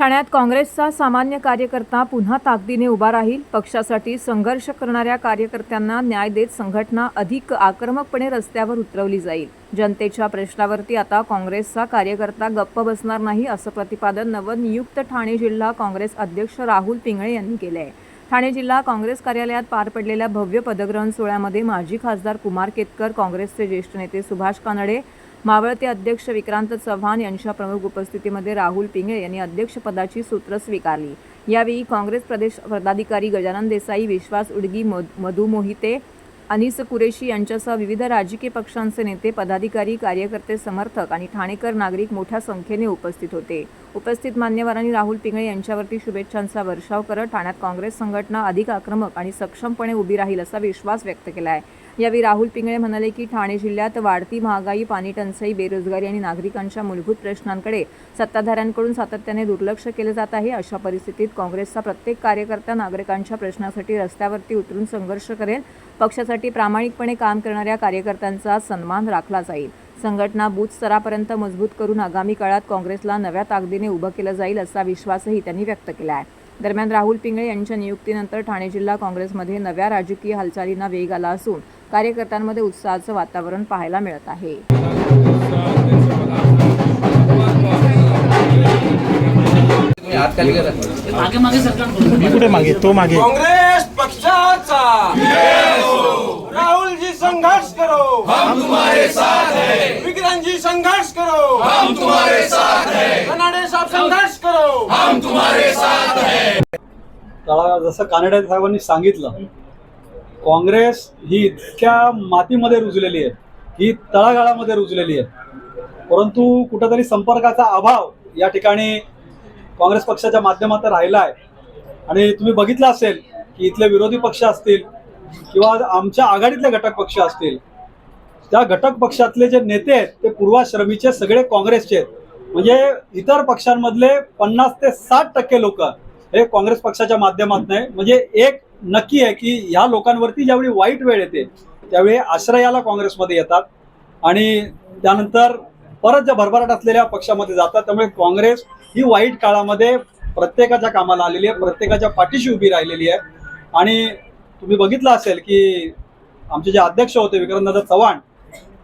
ठाण्यात काँग्रेसचा सामान्य कार्यकर्ता पुन्हा ताकदीने उभा राहील. पक्षासाठी संघर्ष करणाऱ्या कार्यकर्त्यांना न्याय देत संघटना अधिक आक्रमकपणे रस्त्यावर उतरवली जाईल. जनतेच्या प्रश्नावरती आता काँग्रेसचा कार्यकर्ता गप्प बसणार नाही, असं प्रतिपादन नवनियुक्त ठाणे जिल्हा काँग्रेस अध्यक्ष राहुल पिंगळे यांनी केले आहे. ठाणे जिल्हा काँग्रेस कार्यालयात पार पडलेल्या भव्य पदग्रहण सोहळ्यामध्ये माजी खासदार कुमार केतकर, काँग्रेसचे ज्येष्ठ नेते सुभाष कानडे, मावळते अध्यक्ष विक्रांत चव्हाण यांच्या प्रमुख उपस्थितीमध्ये राहुल पिंगळे यांनी अध्यक्षपदाची सूत्र स्वीकारली. यावेळी काँग्रेस प्रदेश पदाधिकारी गजानन देसाई, विश्वास उडगी, मधु मोहिते, अनीस कुरेशी यांच्यासह विविध राजकीय पक्षांचे नेते, पदाधिकारी, कार्यकर्ते, समर्थक आणि ठाणेकर नागरिक मोठ्या संख्येने उपस्थित होते. उपस्थित मान्यवरांनी राहुल पिंगळे यांच्यावरती शुभेच्छांचा वर्षाव करत ठाण्यात काँग्रेस संघटना अधिक आक्रमक आणि सक्षमपणे उभी राहील असा विश्वास व्यक्त केला आहे. यावेळी राहुल पिंगळे म्हणाले की ठाणे जिल्ह्यात वाढती महागाई, पाणी टंचाई, बेरोजगारी आणि नागरिकांच्या मूलभूत प्रश्नांकडे सत्ताधाऱ्यांकडून सातत्याने दुर्लक्ष केले जात आहे. अशा परिस्थितीत काँग्रेसचा प्रत्येक कार्यकर्ता नागरिकांच्या प्रश्नासाठी रस्त्यावरती उतरून संघर्ष करेल. पक्षासाठी प्रामाणिकपणे काम करणाऱ्या कार्यकर्त्यांचा सन्मान राखला जाईल. संघटना बूथ स्तरापर्यंत मजबूत करून आगामी काळात काँग्रेसला नव्या ताकदीने उभं केलं जाईल असा विश्वासही त्यांनी व्यक्त केला आहे. दरम्यान राहुल पिंगळे यांच्या नियुक्तीनंतर ठाणे जिल्हा काँग्रेसमध्ये नव्या राजकीय हालचालींना वेग आला असून कार्यकर्त्यांमध्ये उत्साहाचं वातावरण पाहायला मिळत आहे. काँग्रेस पक्षाचा राहुल जी संघर्ष करो, हम तुम्हारे साथ हैं. विक्रांत जी संघर्ष करो, हम तुम्हारे साथ हैं. कानडे साहब संघर्ष करो, हम तुम्हारे साथ हैं. जसं कानडे साहेबांनी सांगितलं, काँग्रेस ही इतक्या मातीमध्ये रुजलेली आहे, ही तळागाळामध्ये रुजलेली आहे, परंतु कुठेतरी संपर्काचा अभाव या ठिकाणी काँग्रेस पक्षाच्या माध्यमातून राहिला आहे. आणि तुम्ही बघितलं असेल की इथले विरोधी पक्ष असतील किंवा आमच्या आघाडीतले घटक पक्ष असतील, त्या घटक पक्षातले जे नेते आहेत ते पूर्वाश्रमीचे सगळे काँग्रेसचे आहेत. म्हणजे इतर पक्षांमधले 50 ते 60% लोक हे काँग्रेस पक्षाच्या माध्यमातून आहे. म्हणजे एक नक्की आहे की ह्या लोकांवरती ज्यावेळी वाईट वेळ येते त्यावेळी आश्रयाला काँग्रेसमध्ये येतात आणि त्यानंतर परत ज्या भरभराट असलेल्या पक्षामध्ये जातात. त्यामुळे काँग्रेस ही वाईट काळामध्ये प्रत्येकाच्या कामाला आलेली आहे, प्रत्येकाच्या पाठीशी उभी राहिलेली आहे. आणि तुम्ही बघितलं असेल की आमचे जे अध्यक्ष होते विक्रांतदादा चव्हाण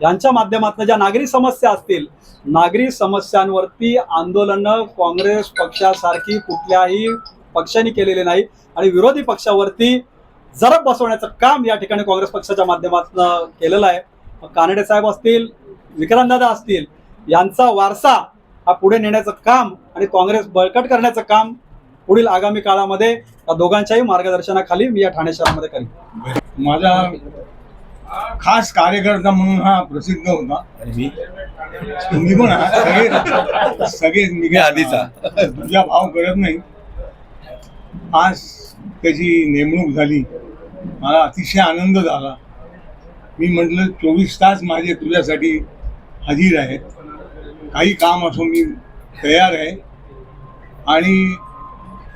यांच्या माध्यमातून ज्या नागरी समस्या असतील, नागरी समस्यांवरती आंदोलनं काँग्रेस पक्षासारखी कुठल्याही पक्षाने केलेले नाही. आणि विरोधी पक्षावरती जरब बसवण्याचं काम या ठिकाणी काँग्रेस पक्षाच्या माध्यमातून केलेलं आहे. कानडे साहेब असतील, विक्रांतदादा असतील, यांचा वारसा हा पुढे नेण्याचं काम आणि काँग्रेस बळकट करण्याचं काम पुढील आगामी काळामध्ये या दोघांच्याही मार्गदर्शनाखाली मी या ठाणे शहरामध्ये करीन. माझा खास कार्यकर्ता म्हणून हा प्रसिद्ध होता. मी पण सगळे आधीचा तुझा भाव करत नाही. आज त्याची नेमणूक झाली, मला अतिशय आनंद झाला. मी म्हटलं 24 तास माझे तुझ्यासाठी हजीर आहेत, काही काम असो मी तयार आहे. आणि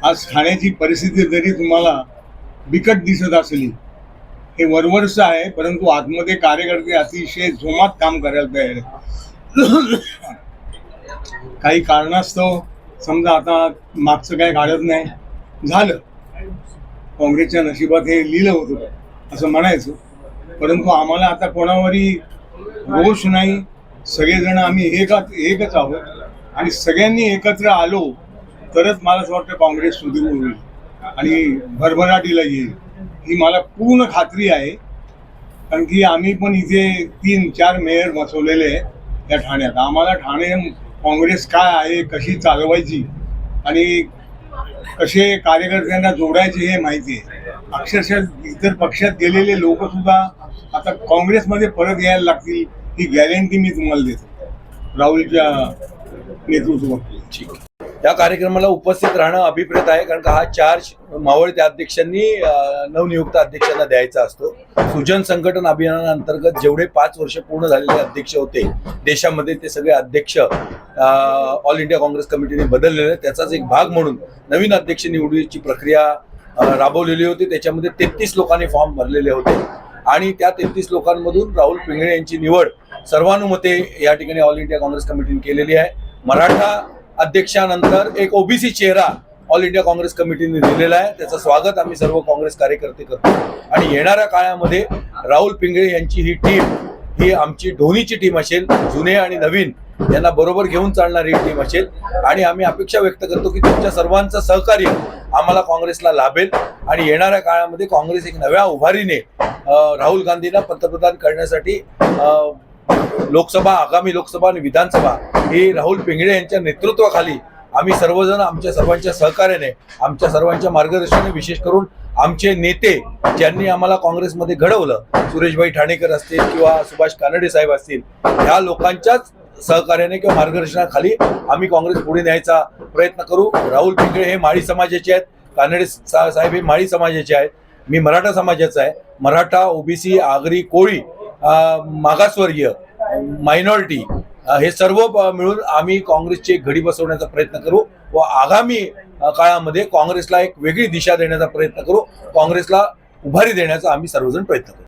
आज ठाण्याची परिस्थिती जरी तुम्हाला बिकट दिसत असली, हे वरवरचं आहे, परंतु आतमध्ये कार्यकर्ते अतिशय जोमात काम करायला तयार आहेत. काही कारणास्तव समजा आता मागचं काय काढत नाही झालं, काँग्रेसच्या नशिबात हे लिहिलं होतं असं म्हणायचं, परंतु आम्हाला आता कोणावरही रोष नाही. सगळेजण आम्ही एकच आहोत आणि सगळ्यांनी एकत्र आलो तरच मला असं वाटतं काँग्रेस सुदृढ होईल आणि भरभराटीला येईल, ही मला पूर्ण खात्री आहे. कारण की आम्ही पण इथे 3-4 मेयर बसवलेले आहेत या ठाण्यात. आम्हाला ठाणे काँग्रेस काय आहे, कशी चालवायची आणि कसे कार्यकर्त्यांना जोडायचे हे माहिती आहे. अक्षरशः इतर पक्षात गेलेले लोक सुद्धा आता काँग्रेसमध्ये परत यायला लागतील ही गॅरंटी मी तुम्हाला देतो राहुलच्या नेतृत्वात. या कार्यक्रमाला उपस्थित राहणं अभिप्रेत आहे, कारण का हा चार्ज मावळते अध्यक्षांनी नवनियुक्त अध्यक्षांना द्यायचा असतो. सुजन संघटन अभियानाअंतर्गत जेवढे 5 वर्ष पूर्ण झालेले अध्यक्ष होते देशामध्ये, ते सगळे अध्यक्ष ऑल इंडिया काँग्रेस कमिटीने बदललेले. त्याचाच एक भाग म्हणून नवीन अध्यक्ष निवडीची प्रक्रिया राबवलेली होती. त्याच्यामध्ये 33 लोकांनी फॉर्म भरलेले होते आणि त्या 33 लोकांमधून राहुल पिंगळे यांची निवड सर्वानुमते या ठिकाणी ऑल इंडिया काँग्रेस कमिटीने केलेली आहे. मराठा अध्यक्षानंतर एक ओबीसी चेहरा ऑल इंडिया काँग्रेस कमिटीने दिलेला आहे. त्याचं स्वागत आम्ही सर्व काँग्रेस कार्यकर्ते करतो आणि येणाऱ्या काळामध्ये राहुल पिंगळे यांची ही टीम ही आमची दोन्हीची टीम असेल, जुने आणि नवीन यांना बरोबर घेऊन चालणारी टीम असेल आणि आम्ही अपेक्षा व्यक्त करतो की तुमच्या सर्वांचं सहकार्य आम्हाला काँग्रेसला लाभेल आणि येणाऱ्या काळामध्ये काँग्रेस एक नव्या उभारीने राहुल गांधींना पंतप्रधान करण्यासाठी आगामी लोकसभा आणि विधानसभा ही राहुल पिंगळे यांच्या नेतृत्वाखाली आम्ही सर्वजण आमच्या सर्वांच्या सहकार्याने, आमच्या सर्वांच्या मार्गदर्शनाने, विशेष करून आमचे नेते ज्यांनी आम्हाला काँग्रेसमध्ये घडवलं, सुरेशभाई ठाणेकर असतील किंवा सुभाष कानडे साहेब असतील, ह्या लोकांच्याच सहकार्याने किंवा मार्गदर्शनाखाली आम्ही काँग्रेस पुढे न्यायचा प्रयत्न करू. राहुल पिंगळे हे माळी समाजाचे आहेत, कानडे साहेब हे माळी समाजाचे आहेत, मी मराठा समाजाचा आहे. मराठा, ओबीसी, आगरी, कोळी, मागासवर्गीय, मायनॉरिटी हे सर्व मिळून आम्ही काँग्रेसची एक घडी बसवण्याचा प्रयत्न करू व आगामी काळामध्ये काँग्रेसला एक वेगळी दिशा देण्याचा प्रयत्न करू, काँग्रेसला उभारी देण्याचा आम्ही सर्वजण प्रयत्न करू.